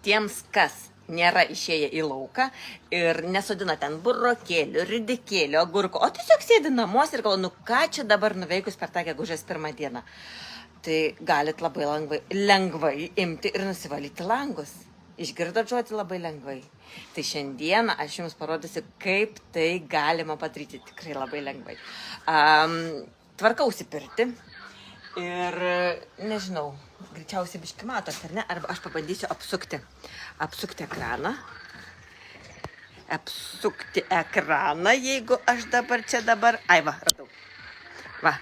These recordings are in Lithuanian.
tiems, kas nėra išėję į lauką ir nesodina ten burokėlių, ridikėlių, agurkų, o tiesiog sėdi namuose ir galvoja, nu ką čia dabar nuveikus per tą gegužės 1 dieną. Tai galit labai lengvai imti ir nusivalyti langus. Išgirdot žodį labai lengvai. Tai šiandieną aš jums parodysiu, kaip tai galima padaryti tikrai labai lengvai. Tvarkausi pirtį ir nežinau, greičiausiai biški matot, ar ne? Arba aš pabandysiu apsukti ekraną. Apsukti ekraną, jeigu aš dabar, ai va, radau. Va,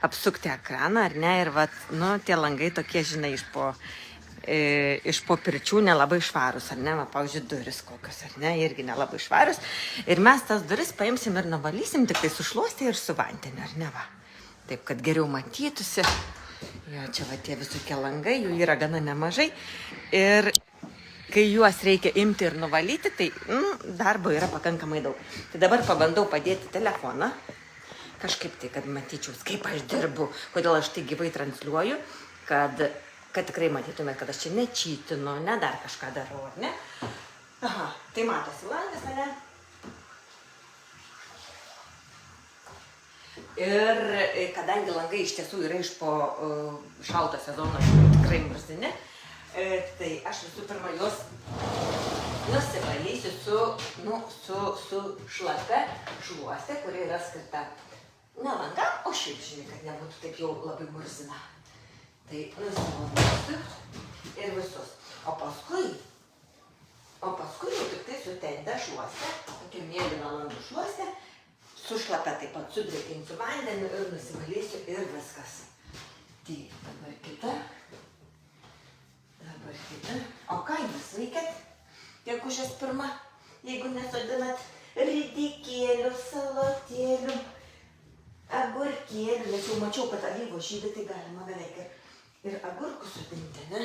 apsukti ekraną, ar ne? Ir va, nu, tie langai tokie, žinai, iš po pirčių nelabai švarus, ar ne? Va, pavyzdžiui, duris kokios, ar ne? Irgi nelabai švarus. Ir mes tas duris paimsim ir nuvalysim, tik tai sušluostę ir su vandeniu, ar ne? Va. Taip, kad geriau matytųsi. Jo, čia va tie visokie langai, jų yra gana nemažai. Ir kai juos reikia imti ir nuvalyti, tai darbo yra pakankamai daug. Tai dabar pabandau padėti telefoną. Kažkaip tai, kad matyčiau, kaip aš dirbu, kodėl aš tai gyvai transliuoju, kad tikrai matytumėt, kad aš čia nečytinu, ne dar kažką darau, ar ne? Aha, tai matosi langas, ar ne? Ir kadangi langai iš tiesų yra iš po šalto sezono tikrai murzini, tai aš visų pirma juos nusivalysiu su šlapia šluoste, kuri yra skirta ne langam, o šiaip, žinai, kad nebūtų taip jau labai murzina. Tai nusivalysiu ir visus. O paskui jau tik tai su tende šluoste, tokia mėlyna langų šluoste, su šlapia taip pat sudrėkinsiu vandeniu ir nusivalysiu ir viskas. Tai dabar kita. O ką jūs veikiat, gegužės 1, jeigu nesodinat ridikėlių, salotėlių, agurkėlių, nes jau mačiau, kad alyvos žydi, tai galima beveik ir agurkus sodinti, ne?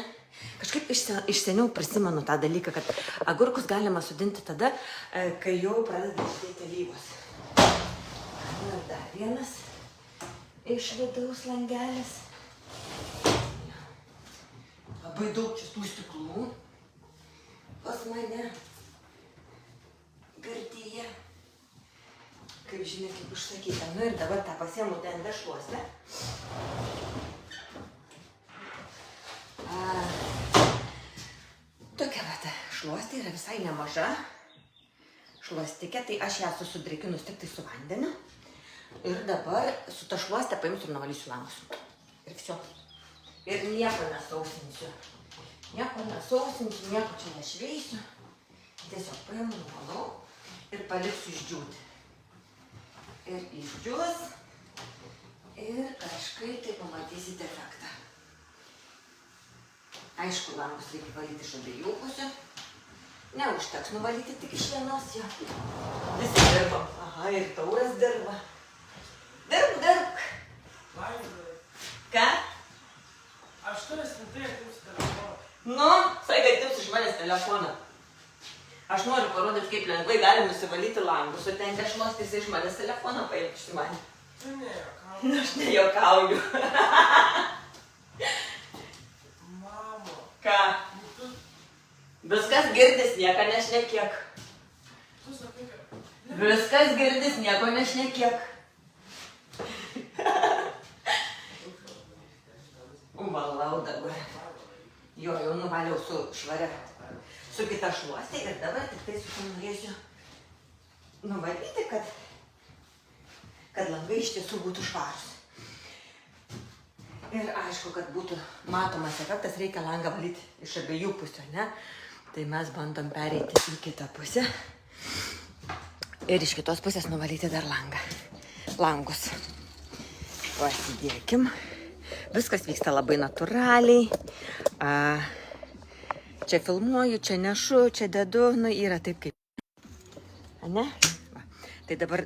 Kažkaip iš seniau prisimenu tą dalyką, kad agurkus galima sodinti tada, kai jau pradeda žydėti alyvos. Ir dar vienas iš vidaus langelis. Labai daug čia tų stiklų pas mane gardyje. Kaip žinia, kaip užsakyta. Nu ir dabar tą pasiemu ten dešluose. Tokia va ta šluostė yra visai nemaža. Šluostikė, tai aš ją sudrėkinus tik tai su vandeniu. Ir dabar su ta šluostė paimsiu ir nuvalysiu langus. Ir viso. Ir nieko nesausinsiu. Nieko čia nešveisiu. Tiesiog paimu, nuvalau ir paliksiu išdžiūti. Ir išdžiūs. Ir kažkaip tai pamatysit efektą. Aišku, langus reikia valyti iš abiejų pusių. Neužteks nuvalyti tik iš vienos jo. Visi dirba. Aha, ir Tauras dirba. Dirbk. Ką? Aš turiu rimtai atims telefoną. Nu, sakai, kad atims iš manęs telefoną. Aš noriu parodyti, kaip lengvai gali nusivalyti langus, o ten dešluostis iš manęs telefoną paimti iš manį. Tu nejokauju. Nu, aš nejokauju. Mamo. Ką? Viskas girdis, nieko nešnekėk. Tu sakai, kad... Viskas girdis, nieko nešnekėk. Valau dabar. Jo, jau nuvaliau su švaria, su kita šluostė ir dabar tik tai norėsiu nuvalyti, kad langai iš tiesų būtų švarus. Ir aišku, kad būtų matomas efektas, reikia langą valyti iš abiejų pusių, ne? Tai mes bandom pereiti į kitą pusę ir iš kitos pusės nuvalyti dar langus. Pasidėkim. Viskas vyksta labai natūraliai. Čia filmuoju, čia nešu, čia dedu, nu yra taip kaip. Ne? Va. Tai dabar,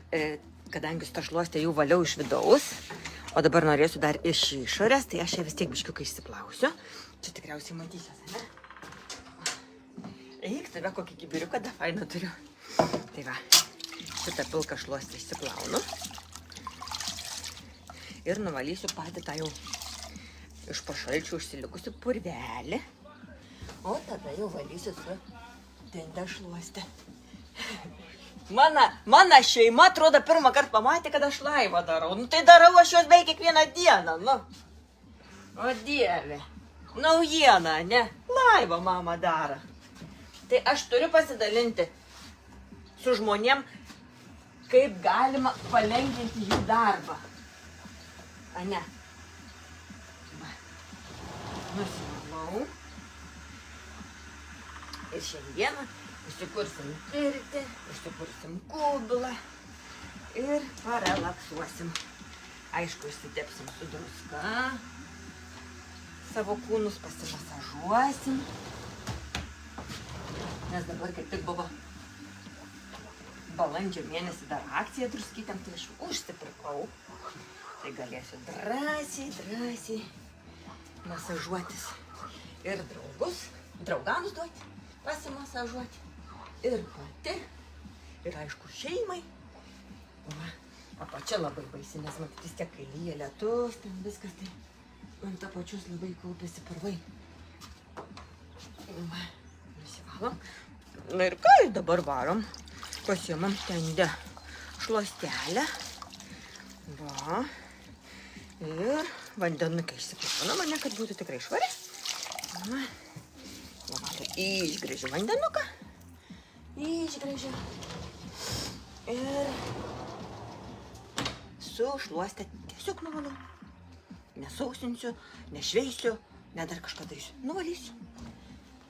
kadangi su ta šluostė jau valiau iš vidaus, o dabar norėsiu dar iš išorės, tai aš ją vis tiek biškiukai išsiplausiu. Čia tikriausiai matysios, ne? Eik, tave kokį kibiriuką da fainą turiu. Tai va, šitą pilką šluostę išsiplaunu. Ir nuvalysiu patį tą jau iš po šalčių užsilikusi purvelį. O tada jau valysiu su dende šluostė. Mano šeima, atrodo, pirmą kartą pamatė, kad aš laivą darau. Nu, tai darau aš jos beveik kiekvieną dieną, nu. O Dieve, naujiena, ne? Laivą mama daro. Tai aš turiu pasidalinti su žmonėm, kaip galima palengvinti jų darbą. Ane? Nusimalau. Ir šiandieną užsikursim pirtį, užsikursim kubilą ir parelaksuosim. Aišku, išsitepsim su druska, savo kūnus pasimasažuosim. Nes dabar kaip tik buvo balandžio mėnesį dar akcija druskytėm, tai aš užsipirkau. Tai galėsiu drąsiai masažuotis. Ir draugams duoti, pasimasažuoti. Ir pati, ir aišku šeimai. Apačia labai baisi, nes matyt vis tiek, kai lyja lietus, ten viskas, tai ant apačios labai kaupėsi purvai. Nusivalom. Na ir ką, dabar varom. Pasiimam tendę šluostelę. Va. Ir vandenukai išsipilpinam, ne, kad būtų tikrai švari. Va. Išgrėžiu vandenuką. Išgrėžiu. Ir su šluostė tiesiog nuvalau. Nesausinsiu, nešveisiu, ne dar kažką darysiu. Nuvalysiu.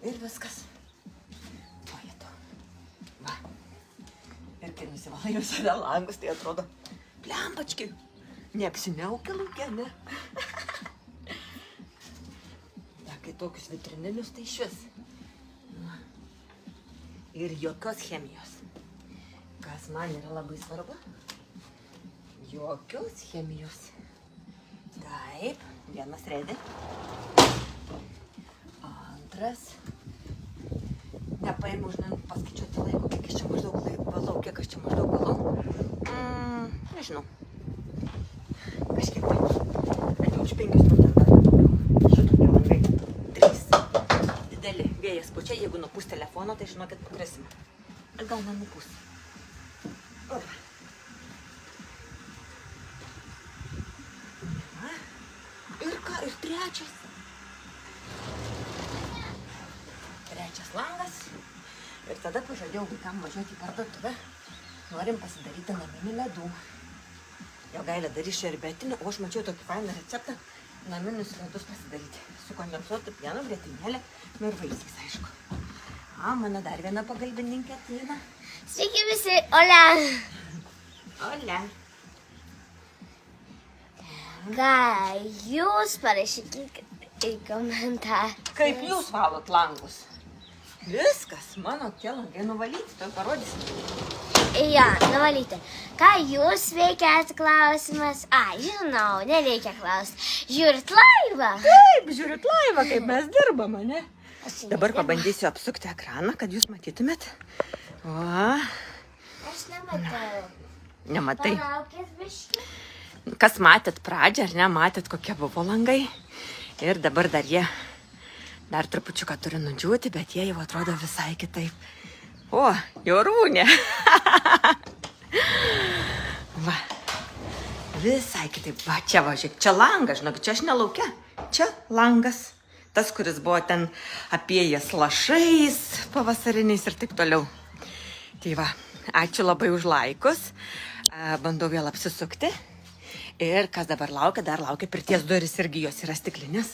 Ir viskas. Va. Ir kai nusivalai visada langus, tai atrodo plempački. Neapsiniaukia laukia, ne? Ja, kai tokius vitrininius, tai išvis. Ir jokios chemijos. Kas man yra labai svarbu? Jokios chemijos. Taip, vienas redi. Antras. Nepaimu, žinai, paskaičiuoti laiko, kiek aš čia maždaug valau, kiek aš čia maždaug valau. Nežinau. Kažkiek tai. Atėjau už 5 minutės. Šitokie langai. 3. Dideli vėjas pučia. Jeigu nupūs telefono, tai žinokit, pakrisim. Ir gal nenupūs. Opa. Ir ką? Ir trečias. Trečias langas. Ir tada pažadėjau vaikam važiuoti į parduotuvę. Norim pasidaryti naminių ledų. Jo gailė darys šerbetinį, o aš mačiau tokį fainą receptą naminius ledus pasidaryti. Su kondensuotu pienu, grietinėlė, nu ir vaisiais, aišku. Mano dar viena pagalbininkė ateina. Sveiki visi, Olia. Olia. Ką jūs parašykite į komentarą? Kaip jūs valot langus? Viskas, mano tie langai nuvalyti, to parodysiu. Jo, nuvalyti. Ką jūs veikiat klausimas? Žinau, nereikia klausti. Žiūrit laivą? Taip, žiūrit laivą, kaip mes dirbam, ne? Dabar pabandysiu apsukti ekraną, kad jūs matytumėt. Va. Aš nematau. Nematai. Palaukit biškį. Kas matėt pradžią, ar ne, matėt, kokie buvo langai. Ir dabar dar jie, dar trupučiuką turi nudžiūti, bet jie jau atrodo visai kitaip. O, Jorūnė. Va. Visai kitaip. Va, čia važiuok. Čia langas, žinok, čia aš nelaukia. Čia langas. Tas, kuris buvo ten apėjęs lašais pavasariniais ir taip toliau. Tai va, ačiū labai už laikus. Bandau vėl apsisukti. Ir kas dabar laukia, dar laukia pirties duris, irgi jos yra stiklinės.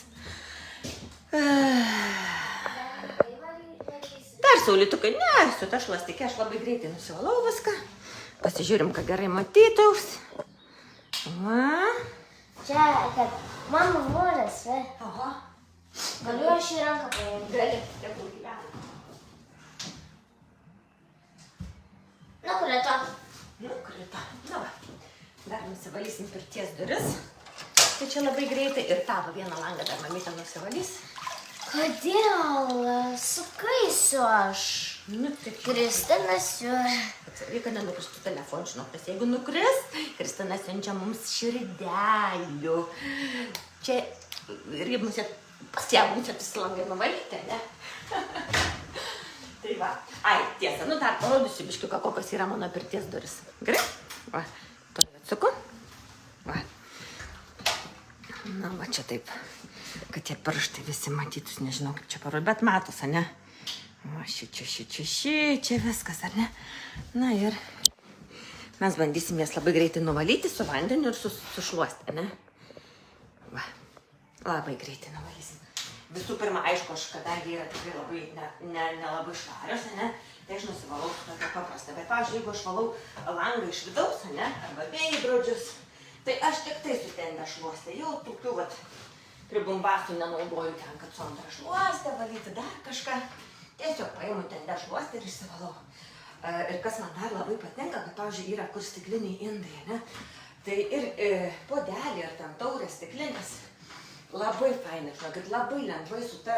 Dar saulitukai, ne, su ta šlastikė aš labai greitai nusivalau viską. Pasižiūrim, kad gerai matytaus. Va. Čia, kad mano voras, va. Aha. Galiu aš į ranką paimti? Gali, tegul gyvena. Nukrito. Nukrito. Na va. Dar nusivalysim pirties duris. Tai čia labai greitai. Ir tavo vieną langą dar mamytė nusivalys. Kodėl? Sukaisiu aš. Nu, tik Kristina siūlė. atsargiai, kad nenukristų telefonų, žinok, nes jeigu nukris, Kristina siunčia mums širdelių. Čia irgi mūsų pasiegusią visi langai nuvalyti, ne? Tai va. Ai, tiesa, nu dar parodysiu biškiuką, kokios yra mano pirties duris. Gerai? Va, to atsuku. Va. Na, va čia taip, kad tie pirštai visi matytus, nežinau kaip čia parodyti, bet matos, ar ne? Va, šičia viskas, ar ne? Na ir mes bandysim jas labai greitai nuvalyti su vandeniu ir sušluosti, ne? Va, labai greitai nuvalysim. Visų pirma, aišku, kadangi yra tikrai labai nelabai švarios, ne? Tai aš nusivalau tokia paprasta. Bet, pavyzdžiui, jeigu aš valau langą iš vidaus, ne? Arba veidrodžius, tai aš tik tai su tende šluostė. Jau tokių, vat, pribumbasų nenaudoju ten, kad su antra šluostė valyti dar kažką. Tiesiog paimu tende šluostę ir išsivalau. Ir kas man dar labai patinka, kad, pavyzdžiui, yra kur stikliniai indai, ne? Tai ir puodelį ar ten taurės stiklinės labai fainai, kad labai lengvai su ta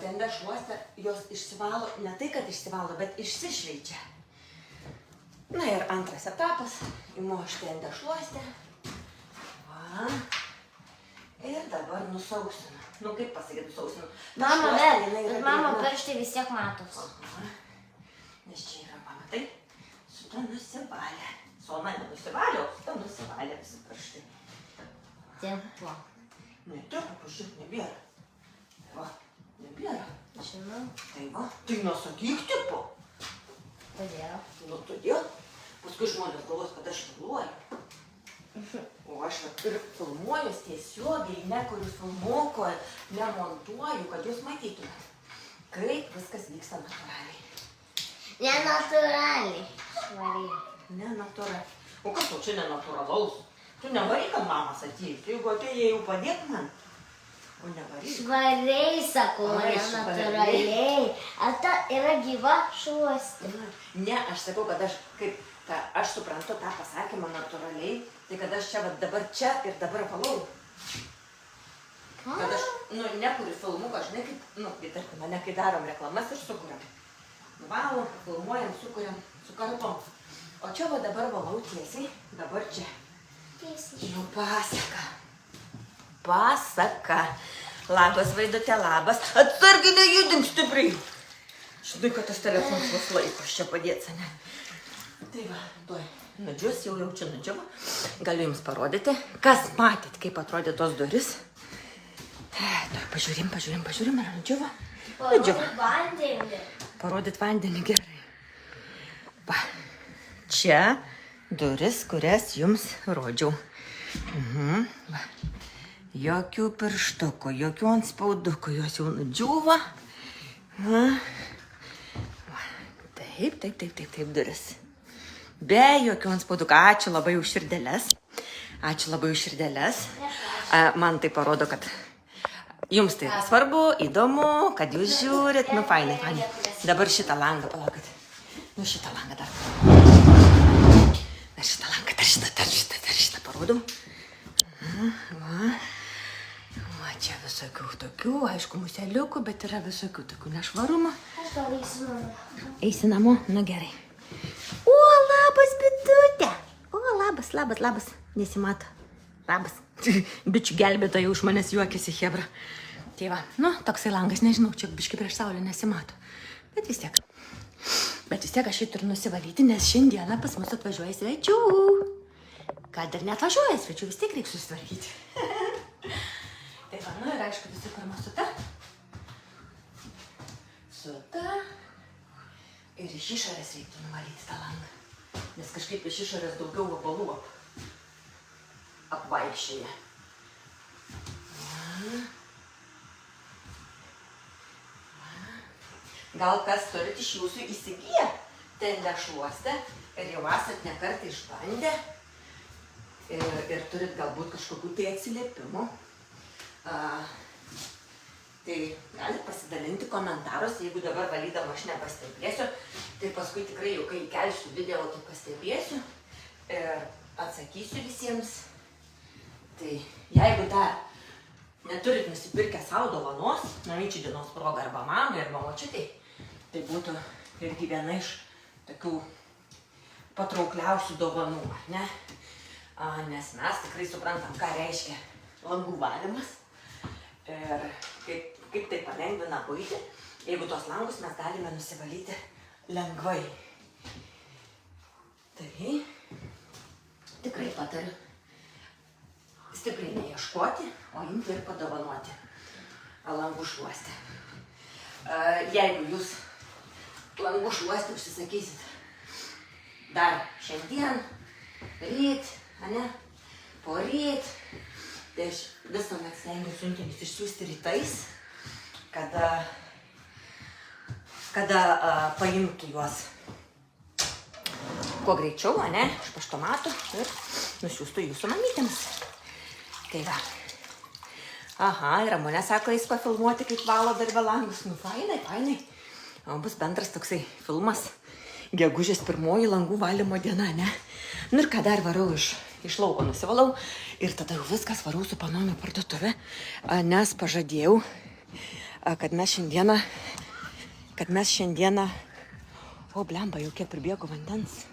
tende šluostė jos išsivalo, ne tai, kad išsivalo, bet išsišveičia. Na ir antras etapas, imu aš tende šluostę. Va. Ir dabar nusausinu. Nu, kaip pasakyti, nusausinu. Mama, bet mama pirštai vis tiek matos. Aha. Nes čia yra, pamatai, su ta nusivalė. Su ona nenusivalė, o su ta nusivalė visi pirštai. Tipo. Ne, taip, pažiūrėk, nebėra. Va, nebėra. Žinau. Tai va, tai nesakyk tipo. Kodėl? Nu, todėl. Paskui žmonės galvos, kad aš filmuoju. O aš ir filmuoju tiesiogiai, nekuriu filmuko, nemontuoju, kad jūs matytumėt, kaip viskas vyksta natūraliai. Nenatūraliai. Švariai. Nenatūraliai. O kas tau čia nenatūralaus? Tu nevaryk, kad mamas atėjus. Jeigu atėjai, jau padėk man. O nevaryk. Švariai, sakau, Ai, nenatūraliai. Ar ta yra gyva šluostė? Ne, aš sakau, kad aš suprantu tą pasakymą natūraliai, tai kad aš čia, dabar čia ir dabar valau. Kad aš, nekuriu filmuką, žinai, kaip, tarkim, mane, kai darom reklamas ir sukuriam. Valom, filmuojam, sukuriam, su kartom. O čia va dabar valau tiesiai, dabar čia. Jau pasaka. Pasaka. Labas, Vaidutė, labas. Atsargiai nejudink stipriai. Žinai, kad tas telefonas vos laikos čia padėts, ne? Tai va, tuoj nudžius, jau čia nudžiavo. Galiu jums parodyti. Kas matėt, kaip atrodė tos duris? Tuoj pažiūrim, ar nudžiavo? Nudžiavo. Parodyt vandenį gerai. Va, čia duris, kurias jums rodžiau. Va. Jokių pirštukų, jokių antspaudukų, jos jau nudžiūva. Va. Taip, duris. Be jokių antspaudukų. Ačiū labai už širdeles. Man tai parodo, kad jums tai yra svarbu, įdomu, kad jūs žiūrit. Nu, fainai. Dabar šitą langą, palaukit. Nu, šitą langą dar. Dar šitą langą, dar šitą parodom. Va, čia visokių tokių, aišku, museliukų, bet yra visokių tokių nešvarumų. Aš gal eisiu namo. Eisi namo? Nu, gerai. O, labas, bitutė. O, labas. Nesimato. Labas. Bičių gelbėtoja už manęs juokiasi, hebra. Tai va, toksai langas, nežinau, čia biškai prieš saulę nesimato. Bet vis tiek aš jį turiu nusivalyti, nes šiandieną pas mus atvažiuoja svečių. Kad ir neatvažiuoja svečių, vis tiek reikia susitvarkyti. Tai va, ir aišku, visų pirma su ta. Ir iš išorės reiktų nuvalyti tą langą. Nes kažkaip iš išorės daugiau vabalų apvaikščioja. Gal kas turit iš jūsų įsigiję tende šluostę ir jau esat ne kartą išbandę ir turit galbūt kažkokių tai atsiliepimų. Tai galit pasidalinti komentaruose, jeigu dabar valydama aš nepastebėsiu, tai paskui tikrai jau kai įkelsiu video, tai pastebėsiu ir atsakysiu visiems. Tai jeigu dar neturit nusipirkę savo dovanos, namyčių dienos proga arba mamai arba močiutei, tai būtų irgi viena iš tokių patraukliausių dovanų, ne? Nes mes tikrai suprantam, ką reiškia langų valymas ir kaip tai palengvina buitį. Jeigu tuos langus mes galime nusivalyti lengvai. Tai tikrai patariu stipriai neieškoti, o imti ir padovanoti langų šluostę. Jeigu jūs langų šluostę užsisakysit dar šiandien, ryt, ane, poryt, tai aš visuomet stengiu siuntinius išsiųsti rytais, kada paimtų juos kuo greičiau, ane, iš paštomatų ir nusiųstų jūsų mamytėms. Tai va. Aha, ir Ramonė sako, jis pafilmuoti, kaip valo darbę langus. Nu, fainai. O bus bendras toksai filmas. Gegužės 1 langų valymo diena, ne? Nu ir ką dar varau iš lauko nusivalau. Ir tada jau viskas varau su panom į parduotuvę. Nes pažadėjau, kad mes šiandieną... O, blemba, jau kiek pribėgo vandens.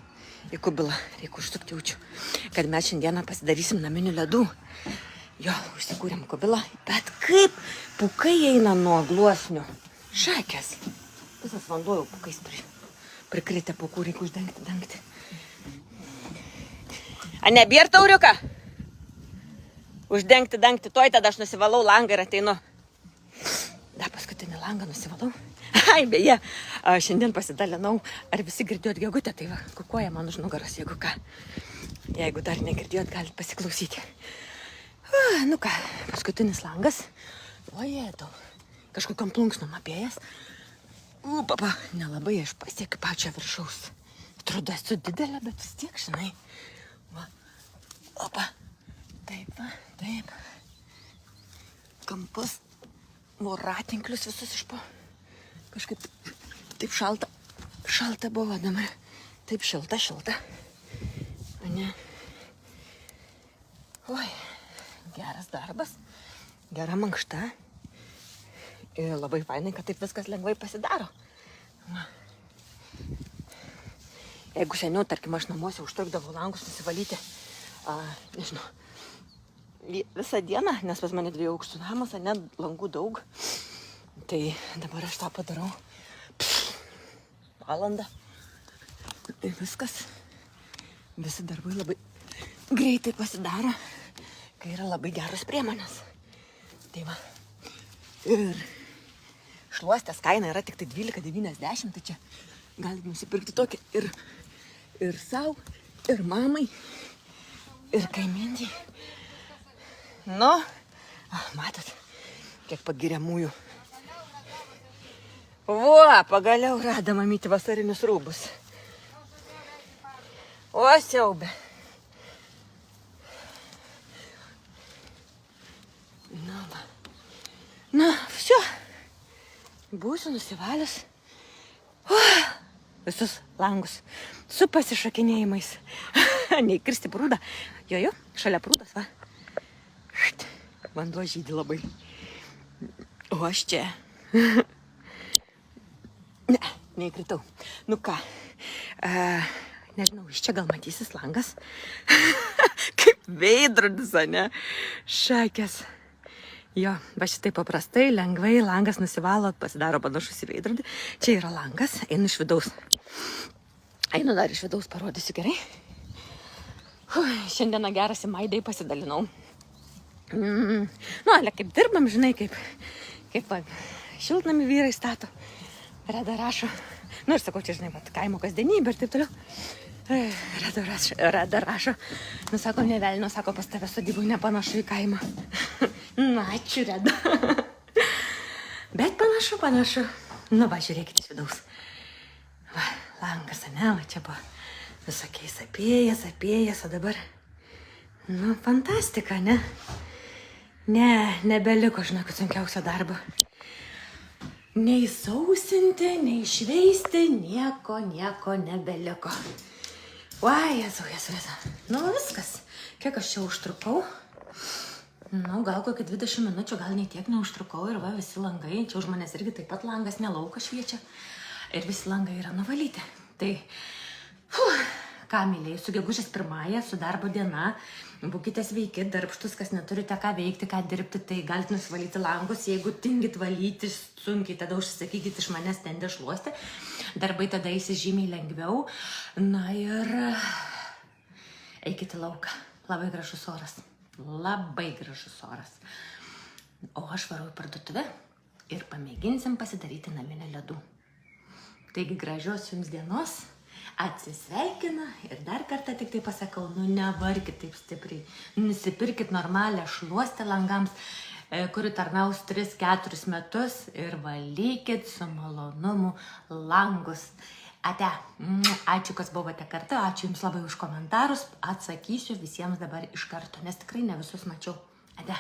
Į kubilą, reikia užsukti jaučiu. Kad mes šiandieną pasidarysim naminių ledų. Jo, užsikūrėm kubilą. Bet kaip pukai eina nuo gluosnių. Šakės. Visas vanduo jau pukais prikritę pukų, reikia uždengti. A nebėr tauriuką? Uždengti, toj tada aš nusivalau langą ir ateinu. Dar paskutinį langą nusivalau. Ai, beje, šiandien pasidalinau, ar visi girdėjot gegutę, tai va, kukuoja man už nugaros, jeigu ką. Jeigu dar negirdėjot, galit pasiklausyti. Nu ką, paskutinis langas. Ojetau, kažkokiam plunksnom apėjęs. Papa, nelabai aš pasiekiu pačią viršaus. Atrodo, esu didelė, bet vis tiek, žinai. Va, opa, taip, va, taip. Kampus, voratinklius visus išpo. Kažkaip taip šalta buvo dabar. Taip šilta. Ane. Oi, geras darbas, gera mankšta. Ir labai fainai, kad taip viskas lengvai pasidaro. Va. Jeigu seniau, tarkim, aš namuose užtrukdavau langus nusivalyti, nežinau, visą dieną, nes pas mane 2 aukštų namas, ne, langų daug, tai dabar aš tą padarau valandą. Tai viskas, visi darbai labai greitai pasidaro, kai yra labai geros priemonės. Tai va, ir šluostės kaina yra tik tai 12,90, tai čia galite nusipirkti tokį ir savo, ir mamai, ir kaimynai. Nu, matot, kiek pagiriamųjų. Pagaliau rado mamyti vasarinius rūbus. O, siaubė. Nu, va. Na, все. Būsiu nusivalius visus langus su pasišakinėjimais. Neįkristi prūdą. Jo, šalia prūdas, va. Vanduo žydi labai. O aš čia. Ne, neįkritau. Nu ką, nežinau, iš čia gal matysis langas. Kaip veidrodis, ne? Šakės. Jo, va šitai paprastai, lengvai langas nusivalo, pasidaro panašus į veidrodį. Čia yra langas, einu iš vidaus. Einu dar iš vidaus, parodysiu gerai. Šiandieną geras į Maidai pasidalinau. Nu, ale kaip dirbam, žinai, kaip šiltnamį vyrai stato. Reda rašo. Nu ir sakau, čia žinai, kaimo kasdienybė ir taip toliau. Reda rašo. Nu, sako, nevelnio, sako, pas tave sodybų nepanašu į kaimą. Nu, ačiū, Reda. Bet panašu. Nu, va, žiūrėkite iš vidaus. Va, langas, ne, va, čia buvo visokiais apėjęs, o dabar, nu, fantastika, ne? Ne, nebeliko, žinokit, sunkiausio darbo. Nei sausinti, nei šveisti, nieko nebeliko. Vai, Jėzau. Nu, viskas. Kiek aš čia užtrukau? Nu, gal kokį 20 minučių, gal nei tiek neužtrukau ir va, visi langai. Čia už manęs irgi taip pat langas, ne laukas šviečia. Ir visi langai yra nuvalyti. Tai, Ką, mėlyje, su gegužės 1, su darbo diena, būkite sveiki, darbštus, kas neturite ką veikti, ką dirbti, tai galite nusivalyti langus, jeigu tingit valyti sunkiai, tada užsisakykit iš manęs ten dešluosti, darbai tada įsižymiai lengviau, na ir eikite lauką, labai gražus oras, o aš varau į parduotuvę ir pamėginsim pasidaryti naminę ledų. Taigi gražios jums dienos. Atsisveikinu ir dar kartą tik tai pasakau, nevarkit taip stipriai, nusipirkit normalią šluostę langams, kuri tarnaus 3-4 metus ir valykit su malonumu langus. Ate, ačiū, kas buvote kartu, ačiū jums labai už komentarus, atsakysiu visiems dabar iš karto, nes tikrai ne visus mačiau. Ate.